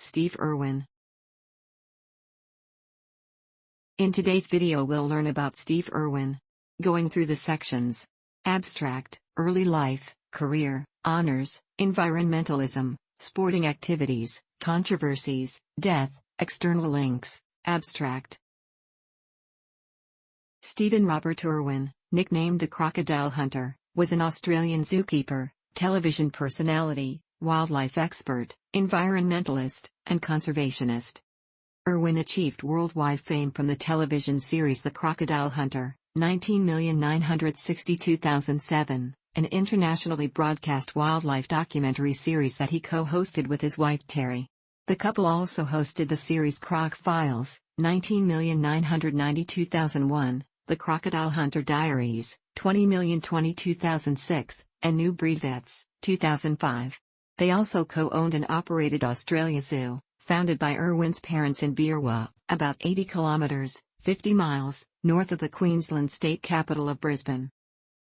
Steve Irwin. In today's video we'll learn about Steve Irwin. Going through the sections: abstract, early life, career, honors, environmentalism, sporting activities, controversies, death, external links. Abstract. Stephen Robert Irwin, nicknamed the Crocodile Hunter, was an Australian zookeeper, television personality, wildlife expert, environmentalist, and conservationist. Irwin achieved worldwide fame from the television series The Crocodile Hunter, 19,962,007, an internationally broadcast wildlife documentary series that he co-hosted with his wife Terry. The couple also hosted the series Croc Files, 19,992,001, The Crocodile Hunter Diaries, 20,022,006, and New Breed Vets, 2005. They also co-owned and operated Australia Zoo, founded by Irwin's parents in Beerwah, about 80 kilometers, 50 miles, north of the Queensland state capital of Brisbane.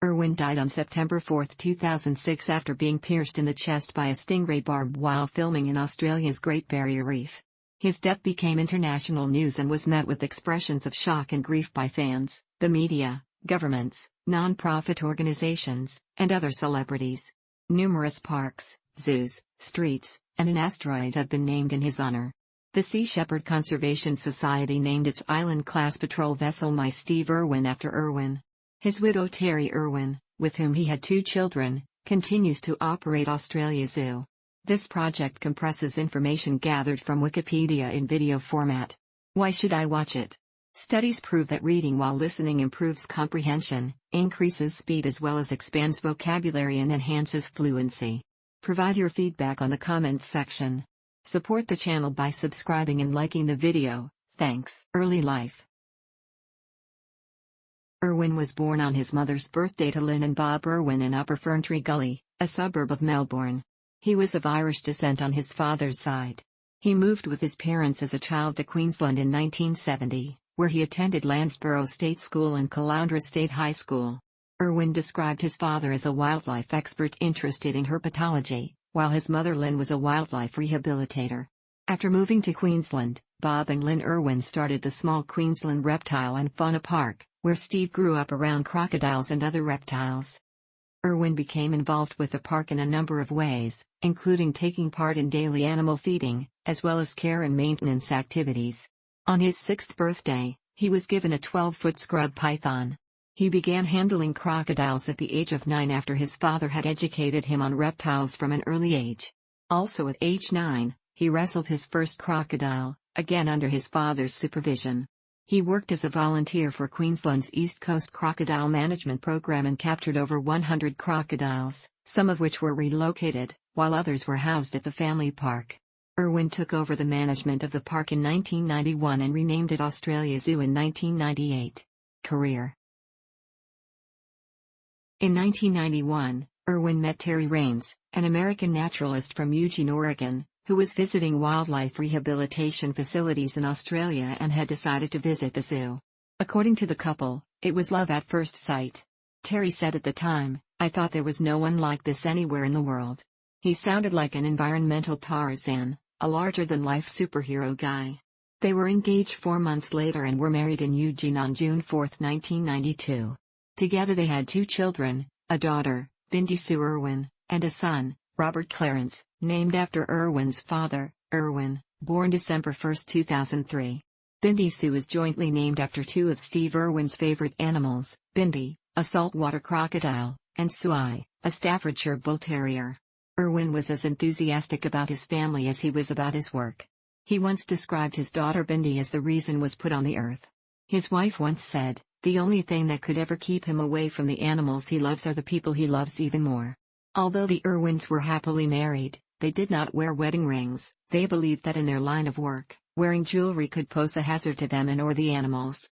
Irwin died on September 4, 2006 after being pierced in the chest by a stingray barb while filming in Australia's Great Barrier Reef. His death became international news and was met with expressions of shock and grief by fans, the media, governments, non-profit organizations, and other celebrities. Numerous parks, zoos, streets, and an asteroid have been named in his honor. The Sea Shepherd Conservation Society named its island-class patrol vessel My Steve Irwin after Irwin. His widow Terry Irwin, with whom he had 2 children, continues to operate Australia Zoo. This project compresses information gathered from Wikipedia in video format. Why should I watch it? Studies prove that reading while listening improves comprehension, increases speed as well as expands vocabulary and enhances fluency. Provide your feedback on the comments section. Support the channel by subscribing and liking the video, thanks. Early life. Irwin was born on his mother's birthday to Lynn and Bob Irwin in Upper Ferntree Gully, a suburb of Melbourne. He was of Irish descent on his father's side. He moved with his parents as a child to Queensland in 1970, where he attended Landsborough State School and Caloundra State High School. Irwin described his father as a wildlife expert interested in herpetology, while his mother Lynn was a wildlife rehabilitator. After moving to Queensland, Bob and Lynn Irwin started the small Queensland Reptile and Fauna Park, where Steve grew up around crocodiles and other reptiles. Irwin became involved with the park in a number of ways, including taking part in daily animal feeding, as well as care and maintenance activities. On his 6th birthday, he was given a 12-foot scrub python. He began handling crocodiles at the age of 9 after his father had educated him on reptiles from an early age. Also at age 9, he wrestled his first crocodile, again under his father's supervision. He worked as a volunteer for Queensland's East Coast Crocodile Management Program and captured over 100 crocodiles, some of which were relocated, while others were housed at the family park. Irwin took over the management of the park in 1991 and renamed it Australia Zoo in 1998. Career. In 1991, Irwin met Terry Raines, an American naturalist from Eugene, Oregon, who was visiting wildlife rehabilitation facilities in Australia and had decided to visit the zoo. According to the couple, it was love at first sight. Terry said at the time, "I thought there was no one like this anywhere in the world. He sounded like an environmental Tarzan, a larger-than-life superhero guy." They were engaged 4 months later and were married in Eugene on June 4, 1992. Together they had 2 children, a daughter, Bindi Sue Irwin, and a son, Robert Clarence, named after Irwin's father, Irwin, born December 1, 2003. Bindi Sue is jointly named after 2 of Steve Irwin's favorite animals, Bindi, a saltwater crocodile, and Suai, a Staffordshire Bull Terrier. Irwin was as enthusiastic about his family as he was about his work. He once described his daughter Bindi as the reason was put on the earth. His wife once said, "The only thing that could ever keep him away from the animals he loves are the people he loves even more." Although the Irwins were happily married, they did not wear wedding rings. They believed that in their line of work, wearing jewelry could pose a hazard to them and or the animals.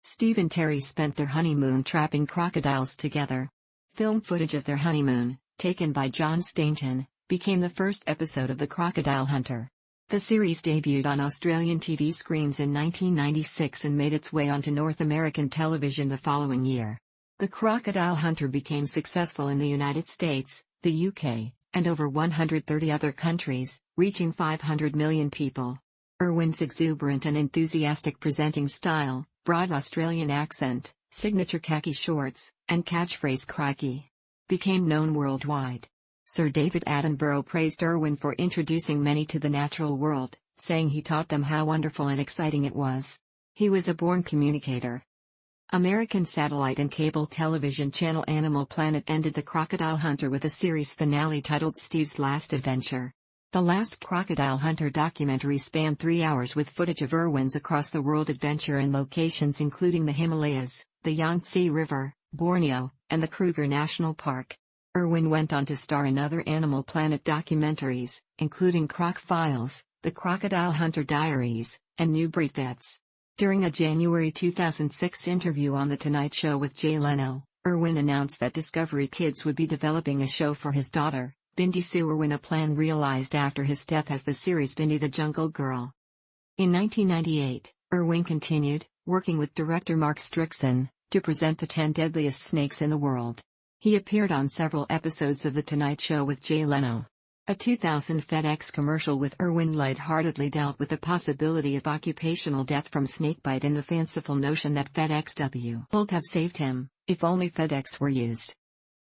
Steve and Terry spent their honeymoon trapping crocodiles together. Film footage of their honeymoon, taken by John Stainton, became the first episode of The Crocodile Hunter. The series debuted on Australian TV screens in 1996 and made its way onto North American television the following year. The Crocodile Hunter became successful in the United States, the UK, and over 130 other countries, reaching 500 million people. Irwin's exuberant and enthusiastic presenting style, broad Australian accent, signature khaki shorts, and catchphrase "crikey" became known worldwide. Sir David Attenborough praised Irwin for introducing many to the natural world, saying he taught them how wonderful and exciting it was. He was a born communicator. American satellite and cable television channel Animal Planet ended The Crocodile Hunter with a series finale titled Steve's Last Adventure. The Last Crocodile Hunter documentary spanned 3 hours with footage of Irwin's across-the-world adventure in locations including the Himalayas, the Yangtze River, Borneo, and the Kruger National Park. Irwin went on to star in other Animal Planet documentaries, including Croc Files, The Crocodile Hunter Diaries, and New Breed Vets. During a January 2006 interview on The Tonight Show with Jay Leno, Irwin announced that Discovery Kids would be developing a show for his daughter, Bindi Sue Irwin, a plan realized after his death as the series Bindi the Jungle Girl. In 1998, Irwin continued, working with director Mark Strickson, to present the 10 deadliest snakes in the world. He appeared on several episodes of The Tonight Show with Jay Leno. A 2000 FedEx commercial with Irwin lightheartedly dealt with the possibility of occupational death from snakebite and the fanciful notion that FedEx would have saved him, if only FedEx were used.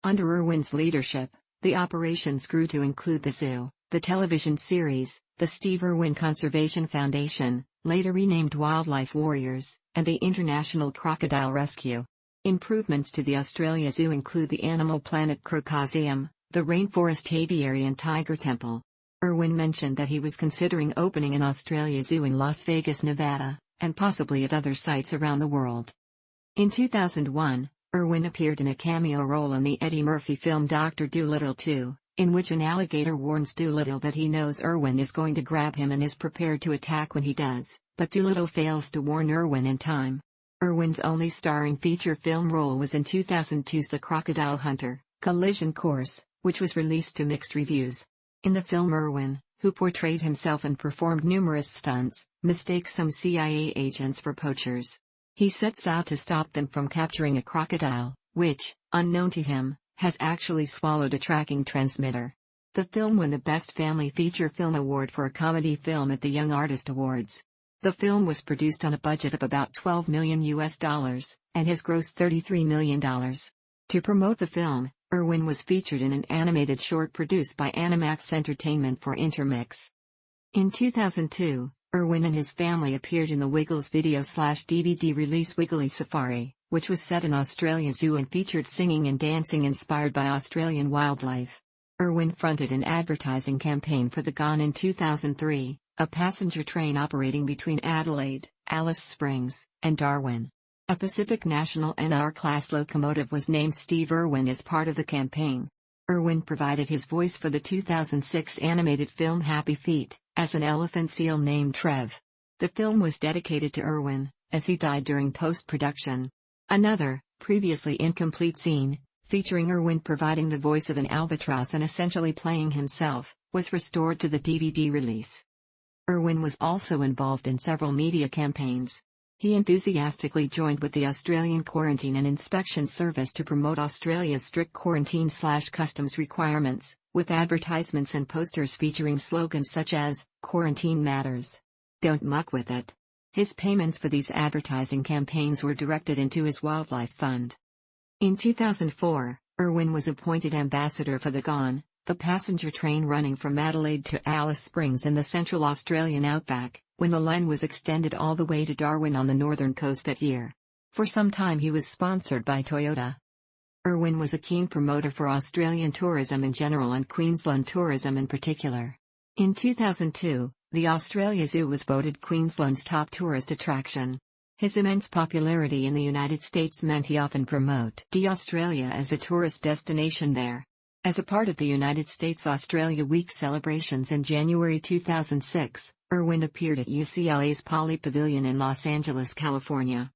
Under Irwin's leadership, the operations grew to include the zoo, the television series, the Steve Irwin Conservation Foundation, later renamed Wildlife Warriors, and the International Crocodile Rescue. Improvements to the Australia Zoo include the Animal Planet Crocoseum, the Rainforest Aviary and Tiger Temple. Irwin mentioned that he was considering opening an Australia Zoo in Las Vegas, Nevada, and possibly at other sites around the world. In 2001, Irwin appeared in a cameo role in the Eddie Murphy film Dr. Dolittle 2, in which an alligator warns Dolittle that he knows Irwin is going to grab him and is prepared to attack when he does, but Dolittle fails to warn Irwin in time. Irwin's only starring feature film role was in 2002's The Crocodile Hunter: Collision Course, which was released to mixed reviews. In the film, Irwin, who portrayed himself and performed numerous stunts, mistakes some CIA agents for poachers. He sets out to stop them from capturing a crocodile, which, unknown to him, has actually swallowed a tracking transmitter. The film won the Best Family Feature Film Award for a comedy film at the Young Artist Awards. The film was produced on a budget of about $12 million and has grossed $33 million. To promote the film, Irwin was featured in an animated short produced by Animax Entertainment for Intermix. In 2002, Irwin and his family appeared in the Wiggles video/DVD release Wiggly Safari, which was set in Australia Zoo and featured singing and dancing inspired by Australian wildlife. Irwin fronted an advertising campaign for the Gone in 2003, a passenger train operating between Adelaide, Alice Springs, and Darwin. A Pacific National NR-class locomotive was named Steve Irwin as part of the campaign. Irwin provided his voice for the 2006 animated film Happy Feet, as an elephant seal named Trev. The film was dedicated to Irwin, as he died during post-production. Another, previously incomplete scene, featuring Irwin providing the voice of an albatross and essentially playing himself, was restored to the DVD release. Irwin was also involved in several media campaigns. He enthusiastically joined with the Australian Quarantine and Inspection Service to promote Australia's strict quarantine/customs requirements, with advertisements and posters featuring slogans such as, "Quarantine Matters. Don't muck with it." His payments for these advertising campaigns were directed into his wildlife fund. In 2004, Irwin was appointed ambassador for the Gone, the passenger train running from Adelaide to Alice Springs in the central Australian outback, when the line was extended all the way to Darwin on the northern coast that year. For some time he was sponsored by Toyota. Irwin was a keen promoter for Australian tourism in general and Queensland tourism in particular. In 2002, the Australia Zoo was voted Queensland's top tourist attraction. His immense popularity in the United States meant he often promoted Australia as a tourist destination there. As a part of the United States Australia Week celebrations in January 2006, Irwin appeared at UCLA's Poly Pavilion in Los Angeles, California.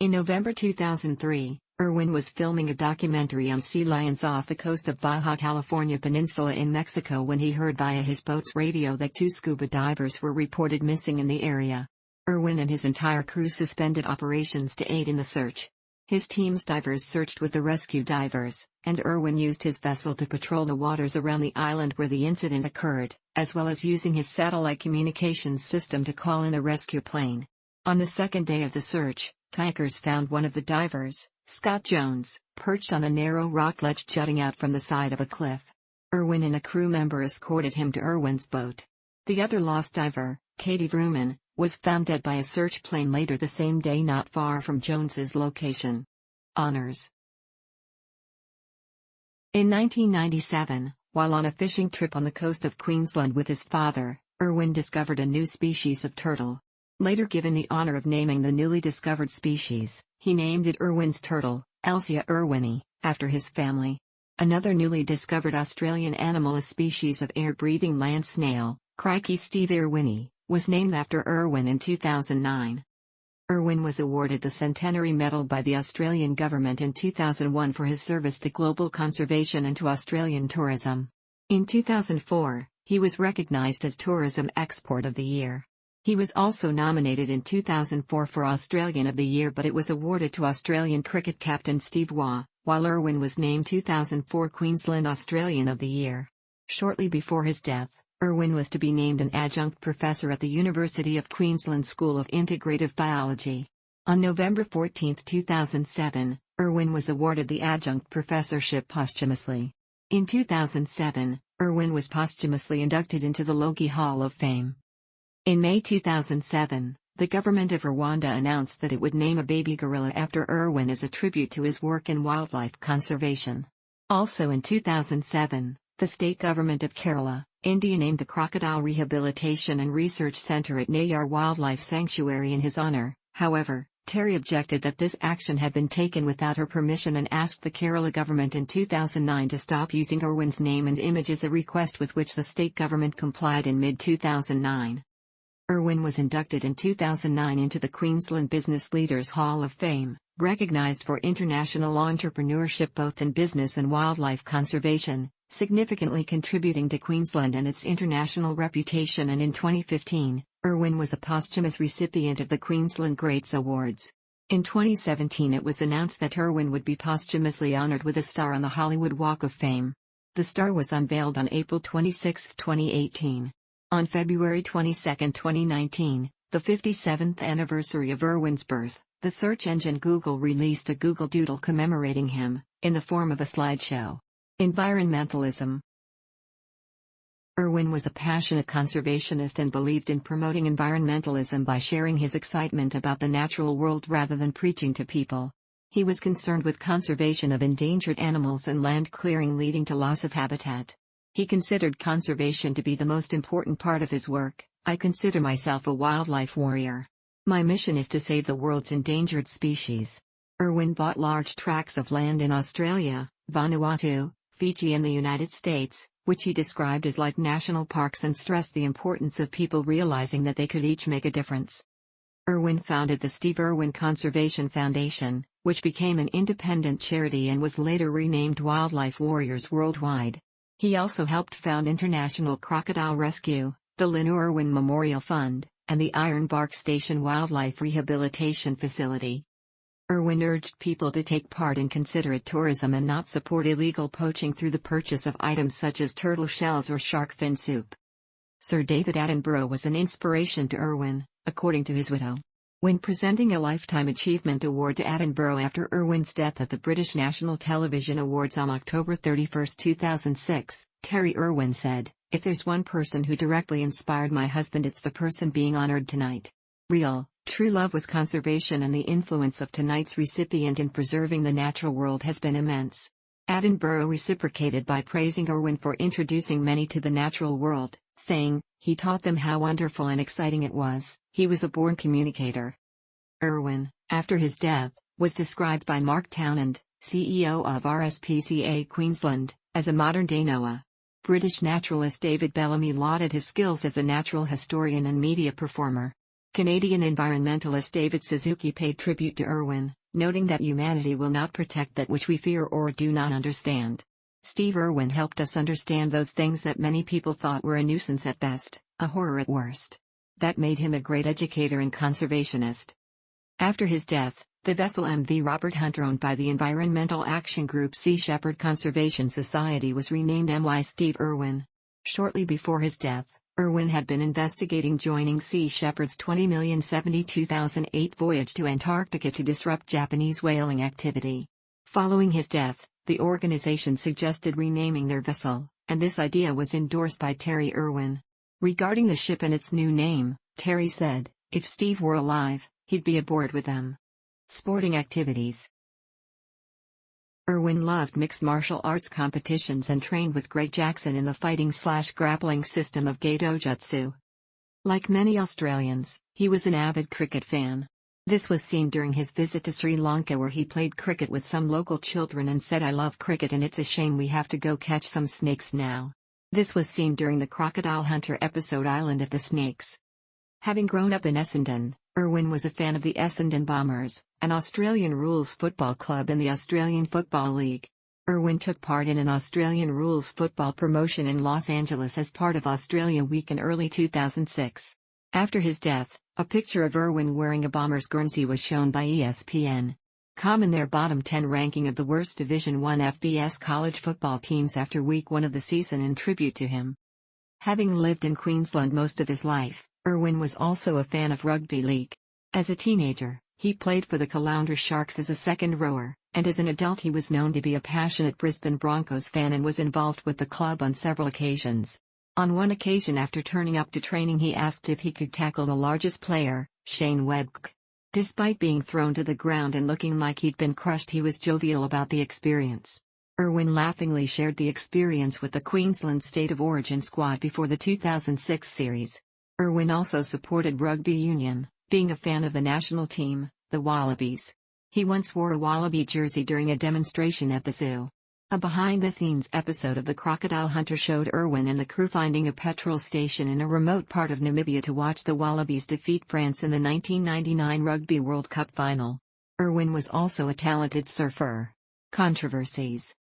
In November 2003, Irwin was filming a documentary on sea lions off the coast of Baja California Peninsula in Mexico when he heard via his boat's radio that 2 scuba divers were reported missing in the area. Irwin and his entire crew suspended operations to aid in the search. His team's divers searched with the rescue divers, and Irwin used his vessel to patrol the waters around the island where the incident occurred, as well as using his satellite communications system to call in a rescue plane. On the second day of the search, kayakers found one of the divers, Scott Jones, perched on a narrow rock ledge jutting out from the side of a cliff. Irwin and a crew member escorted him to Irwin's boat. The other lost diver, Katie Vrooman, was found dead by a search plane later the same day not far from Jones's location. Honors. In 1997, while on a fishing trip on the coast of Queensland with his father, Irwin discovered a new species of turtle. Later given the honor of naming the newly discovered species, he named it Irwin's turtle, Elsia irwini, after his family. Another newly discovered Australian animal, a species of air-breathing land snail, Crikey Steve irwini, was named after Irwin in 2009. Irwin was awarded the Centenary Medal by the Australian government in 2001 for his service to global conservation and to Australian tourism. In 2004, he was recognised as Tourism Export of the Year. He was also nominated in 2004 for Australian of the Year, but it was awarded to Australian cricket captain Steve Waugh, while Irwin was named 2004 Queensland Australian of the Year. Shortly before his death, Irwin was to be named an adjunct professor at the University of Queensland School of Integrative Biology. On November 14, 2007, Irwin was awarded the adjunct professorship posthumously. In 2007, Irwin was posthumously inducted into the Logie Hall of Fame. In May 2007, the government of Rwanda announced that it would name a baby gorilla after Irwin as a tribute to his work in wildlife conservation. Also in 2007, the state government of Kerala, India named the Crocodile Rehabilitation and Research Centre at Nayar Wildlife Sanctuary in his honour. However, Terry objected that this action had been taken without her permission and asked the Kerala government in 2009 to stop using Irwin's name and images, a request with which the state government complied in mid-2009. Irwin was inducted in 2009 into the Queensland Business Leaders Hall of Fame, recognised for international entrepreneurship both in business and wildlife conservation, significantly contributing to Queensland and its international reputation, and in 2015, Irwin was a posthumous recipient of the Queensland Greats Awards. In 2017 it was announced that Irwin would be posthumously honoured with a star on the Hollywood Walk of Fame. The star was unveiled on April 26, 2018. On February 22, 2019, the 57th anniversary of Irwin's birth, the search engine Google released a Google Doodle commemorating him, in the form of a slideshow. Environmentalism. Irwin was a passionate conservationist and believed in promoting environmentalism by sharing his excitement about the natural world rather than preaching to people. He was concerned with conservation of endangered animals and land clearing leading to loss of habitat. He considered conservation to be the most important part of his work. I consider myself a wildlife warrior. My mission is to save the world's endangered species. Irwin bought large tracts of land in Australia, Vanuatu, Fiji and the United States, which he described as like national parks, and stressed the importance of people realizing that they could each make a difference. Irwin founded the Steve Irwin Conservation Foundation, which became an independent charity and was later renamed Wildlife Warriors Worldwide. He also helped found International Crocodile Rescue, the Lynn Irwin Memorial Fund, and the Ironbark Station Wildlife Rehabilitation Facility. Irwin urged people to take part in considerate tourism and not support illegal poaching through the purchase of items such as turtle shells or shark fin soup. Sir David Attenborough was an inspiration to Irwin, according to his widow. When presenting a Lifetime Achievement Award to Attenborough after Irwin's death at the British National Television Awards on October 31, 2006, Terry Irwin said, "If there's one person who directly inspired my husband, it's the person being honoured tonight. Real, true love was conservation, and the influence of tonight's recipient in preserving the natural world has been immense." Attenborough reciprocated by praising Irwin for introducing many to the natural world, saying, "He taught them how wonderful and exciting it was. He was a born communicator." Irwin, after his death, was described by Mark Townend, CEO of RSPCA Queensland, as a modern-day Noah. British naturalist David Bellamy lauded his skills as a natural historian and media performer. Canadian environmentalist David Suzuki paid tribute to Irwin, noting that humanity will not protect that which we fear or do not understand. Steve Irwin helped us understand those things that many people thought were a nuisance at best, a horror at worst. That made him a great educator and conservationist. After his death, The vessel MV Robert Hunter, owned by the environmental action group Sea Shepherd Conservation Society, was renamed MY Steve Irwin. Shortly before his death, Irwin had been investigating joining Sea Shepherd's 20,072,008 voyage to Antarctica to disrupt Japanese whaling activity. Following his death, the organization suggested renaming their vessel, and this idea was endorsed by Terry Irwin. Regarding the ship and its new name, Terry said, "If Steve were alive, he'd be aboard with them." Sporting activities. Irwin loved mixed martial arts competitions and trained with Greg Jackson in the fighting/grappling system of Gaito-jutsu. Like many Australians, he was an avid cricket fan. This was seen during his visit to Sri Lanka, where he played cricket with some local children and said, "I love cricket and it's a shame we have to go catch some snakes now." This was seen during the Crocodile Hunter episode Island of the Snakes. Having grown up in Essendon, Irwin was a fan of the Essendon Bombers, an Australian rules football club in the Australian Football League. Irwin took part in an Australian rules football promotion in Los Angeles as part of Australia Week in early 2006. After his death, a picture of Irwin wearing a Bombers guernsey was shown by ESPN.com in their bottom 10 ranking of the worst Division I FBS college football teams after Week 1 of the season in tribute to him. Having lived in Queensland most of his life, Irwin was also a fan of rugby league. As a teenager, he played for the Caloundra Sharks as a second rower, and as an adult he was known to be a passionate Brisbane Broncos fan and was involved with the club on several occasions. On one occasion, after turning up to training, he asked if he could tackle the largest player, Shane Webb. Despite being thrown to the ground and looking like he'd been crushed, he was jovial about the experience. Irwin laughingly shared the experience with the Queensland State of Origin squad before the 2006 series. Irwin also supported rugby union, being a fan of the national team, the Wallabies. He once wore a Wallaby jersey during a demonstration at the zoo. A behind-the-scenes episode of The Crocodile Hunter showed Irwin and the crew finding a petrol station in a remote part of Namibia to watch the Wallabies defeat France in the 1999 Rugby World Cup final. Irwin was also a talented surfer. Controversies.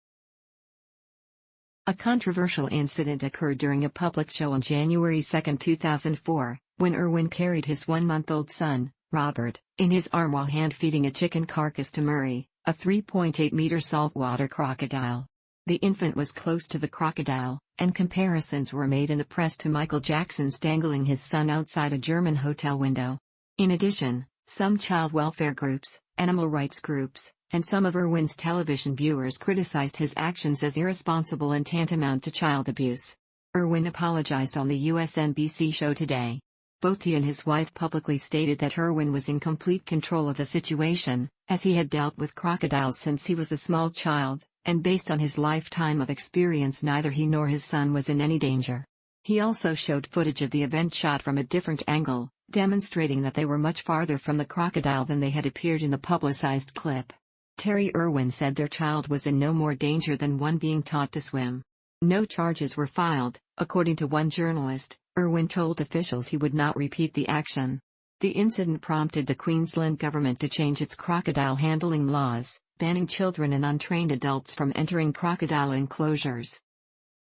A controversial incident occurred during a public show on January 2, 2004, when Irwin carried his 1-month-old son, Robert, in his arm while hand-feeding a chicken carcass to Murray, a 3.8-meter saltwater crocodile. The infant was close to the crocodile, and comparisons were made in the press to Michael Jackson's dangling his son outside a German hotel window. In addition, some child welfare groups, animal rights groups, and some of Irwin's television viewers criticized his actions as irresponsible and tantamount to child abuse. Irwin apologized on the US NBC show Today. Both he and his wife publicly stated that Irwin was in complete control of the situation, as he had dealt with crocodiles since he was a small child, and based on his lifetime of experience neither he nor his son was in any danger. He also showed footage of the event shot from a different angle, demonstrating that they were much farther from the crocodile than they had appeared in the publicized clip. Terry Irwin said their child was in no more danger than one being taught to swim. No charges were filed, according to one journalist. Irwin told officials he would not repeat the action. The incident prompted the Queensland government to change its crocodile handling laws, banning children and untrained adults from entering crocodile enclosures.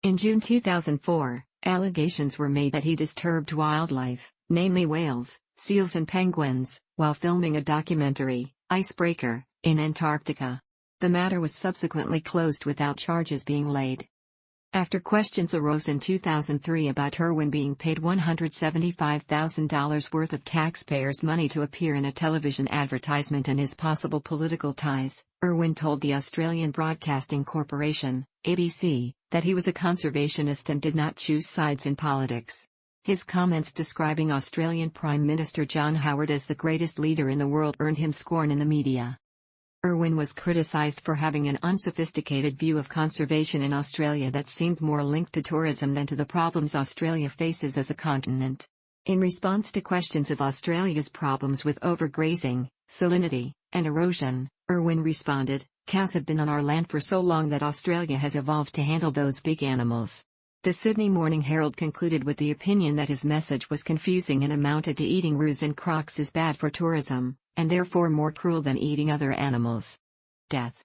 In June 2004, allegations were made that he disturbed wildlife, namely whales, seals and penguins, while filming a documentary, Icebreaker, in Antarctica. The matter was subsequently closed without charges being laid. After questions arose in 2003 about Irwin being paid $175,000 worth of taxpayers' money to appear in a television advertisement and his possible political ties, Irwin told the Australian Broadcasting Corporation, ABC, that he was a conservationist and did not choose sides in politics. His comments describing Australian Prime Minister John Howard as the greatest leader in the world earned him scorn in the media. Irwin was criticised for having an unsophisticated view of conservation in Australia that seemed more linked to tourism than to the problems Australia faces as a continent. In response to questions of Australia's problems with overgrazing, salinity, and erosion, Irwin responded, "Cows have been on our land for so long that Australia has evolved to handle those big animals." The Sydney Morning Herald concluded with the opinion that his message was confusing and amounted to eating roos and crocs is bad for tourism, and therefore more cruel than eating other animals. Death.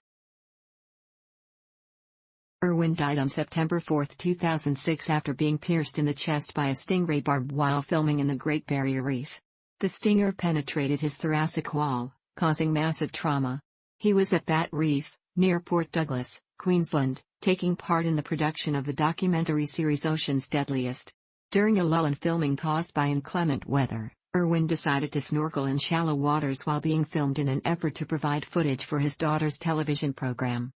Irwin died on September 4, 2006 after being pierced in the chest by a stingray barb while filming in the Great Barrier Reef. The stinger penetrated his thoracic wall, causing massive trauma. He was at Bat Reef, near Port Douglas, Queensland, taking part in the production of the documentary series Ocean's Deadliest. During a lull in filming caused by inclement weather, Irwin decided to snorkel in shallow waters while being filmed in an effort to provide footage for his daughter's television program.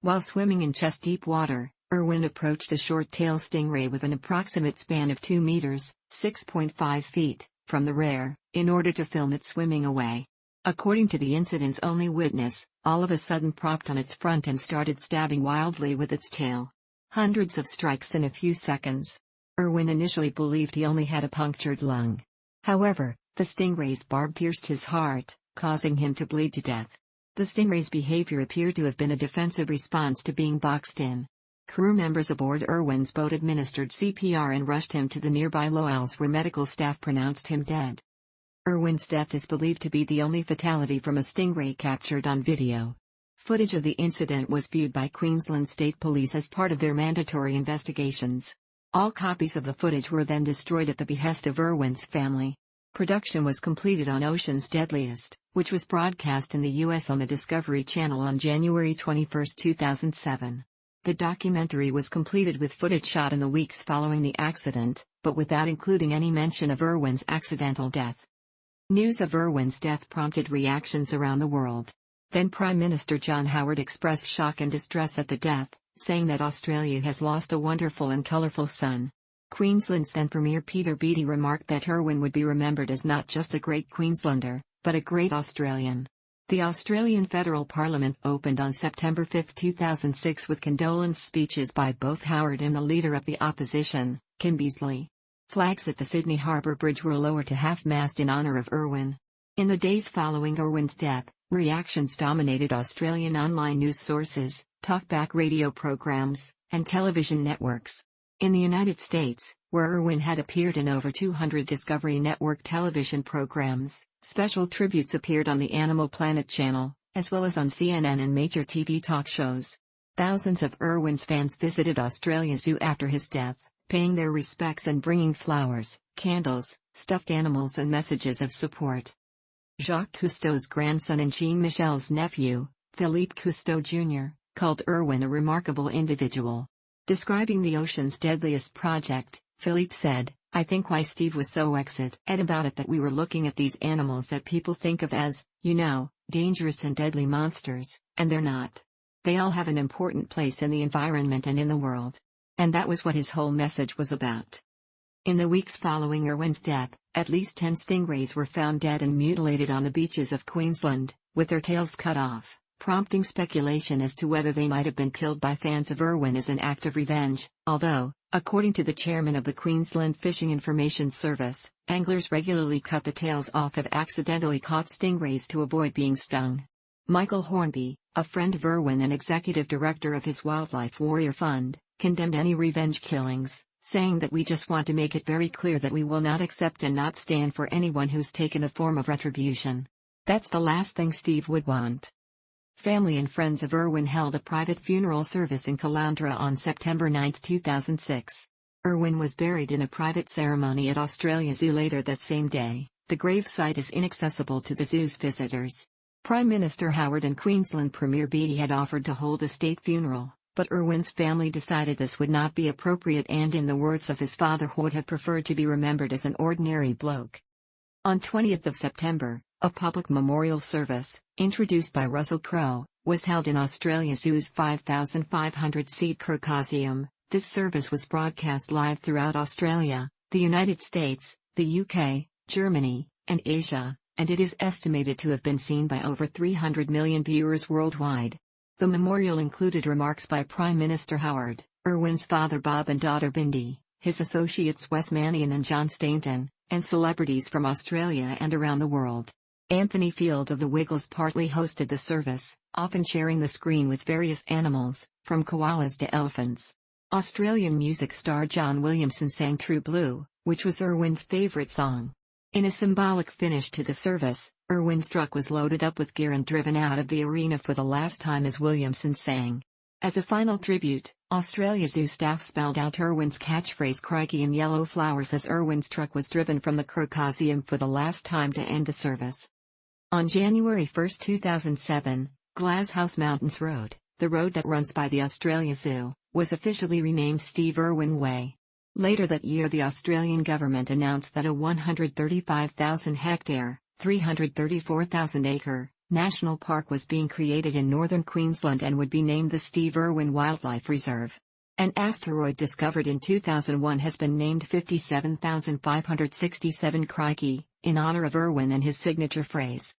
While swimming in chest-deep water, Irwin approached a short-tailed stingray with an approximate span of 2 meters, 6.5 feet, from the rear, in order to film it swimming away. According to the incident's only witness, all of a sudden propped on its front and started stabbing wildly with its tail. Hundreds of strikes in a few seconds. Irwin initially believed he only had a punctured lung. However, the stingray's barb pierced his heart, causing him to bleed to death. The stingray's behavior appeared to have been a defensive response to being boxed in. Crew members aboard Irwin's boat administered CPR and rushed him to the nearby Lowells where medical staff pronounced him dead. Irwin's death is believed to be the only fatality from a stingray captured on video. Footage of the incident was viewed by Queensland State Police as part of their mandatory investigations. All copies of the footage were then destroyed at the behest of Irwin's family. Production was completed on Ocean's Deadliest, which was broadcast in the U.S. on the Discovery Channel on January 21, 2007. The documentary was completed with footage shot in the weeks following the accident, but without including any mention of Irwin's accidental death. News of Irwin's death prompted reactions around the world. Then Prime Minister John Howard expressed shock and distress at the death, saying that Australia has lost a wonderful and colourful son. Queensland's then Premier Peter Beattie remarked that Irwin would be remembered as not just a great Queenslander, but a great Australian. The Australian Federal Parliament opened on September 5, 2006 with condolence speeches by both Howard and the Leader of the Opposition, Kim Beazley. Flags at the Sydney Harbour Bridge were lowered to half-mast in honour of Irwin. In the days following Irwin's death, reactions dominated Australian online news sources, talkback radio programs, and television networks. In the United States, where Irwin had appeared in over 200 Discovery Network television programs, special tributes appeared on the Animal Planet channel, as well as on CNN and major TV talk shows. Thousands of Irwin's fans visited Australia Zoo after his death, paying their respects and bringing flowers, candles, stuffed animals and messages of support. Jacques Cousteau's grandson and Jean-Michel's nephew, Philippe Cousteau Jr., called Irwin a remarkable individual. Describing the Ocean's Deadliest project, Philippe said, "I think why Steve was so excited about it that we were looking at these animals that people think of as, dangerous and deadly monsters, and they're not. They all have an important place in the environment and in the world." And that was what his whole message was about. In the weeks following Irwin's death, at least 10 stingrays were found dead and mutilated on the beaches of Queensland, with their tails cut off, prompting speculation as to whether they might have been killed by fans of Irwin as an act of revenge, although, according to the chairman of the Queensland Fishing Information Service, anglers regularly cut the tails off of accidentally caught stingrays to avoid being stung. Michael Hornby, a friend of Irwin and executive director of his Wildlife Warrior Fund, condemned any revenge killings, saying that "we just want to make it very clear that we will not accept and not stand for anyone who's taken a form of retribution. That's the last thing Steve would want." Family and friends of Irwin held a private funeral service in Caloundra on September 9, 2006. Irwin was buried in a private ceremony at Australia Zoo later that same day. The gravesite is inaccessible to the zoo's visitors. Prime Minister Howard and Queensland Premier Beattie had offered to hold a state funeral, but Irwin's family decided this would not be appropriate and, in the words of his father, would have preferred to be remembered as an ordinary bloke. On 20th of September, a public memorial service, introduced by Russell Crowe, was held in Australia Zoo's 5,500-seat Crocosium. This service was broadcast live throughout Australia, the United States, the UK, Germany, and Asia, and it is estimated to have been seen by over 300 million viewers worldwide. The memorial included remarks by Prime Minister Howard, Irwin's father Bob and daughter Bindi, his associates Wes Mannion and John Stainton, and celebrities from Australia and around the world. Anthony Field of the Wiggles partly hosted the service, often sharing the screen with various animals, from koalas to elephants. Australian music star John Williamson sang True Blue, which was Irwin's favourite song. In a symbolic finish to the service, Irwin's truck was loaded up with gear and driven out of the arena for the last time as Williamson sang. As a final tribute, Australia Zoo staff spelled out Irwin's catchphrase "Crikey" in yellow flowers as Irwin's truck was driven from the Crocosium for the last time to end the service. On January 1, 2007, Glasshouse Mountains Road, the road that runs by the Australia Zoo, was officially renamed Steve Irwin Way. Later that year, the Australian government announced that a 135,000-hectare, 334,000-acre, national park was being created in northern Queensland and would be named the Steve Irwin Wildlife Reserve. An asteroid discovered in 2001 has been named 57,567 Crikey, in honor of Irwin and his signature phrase,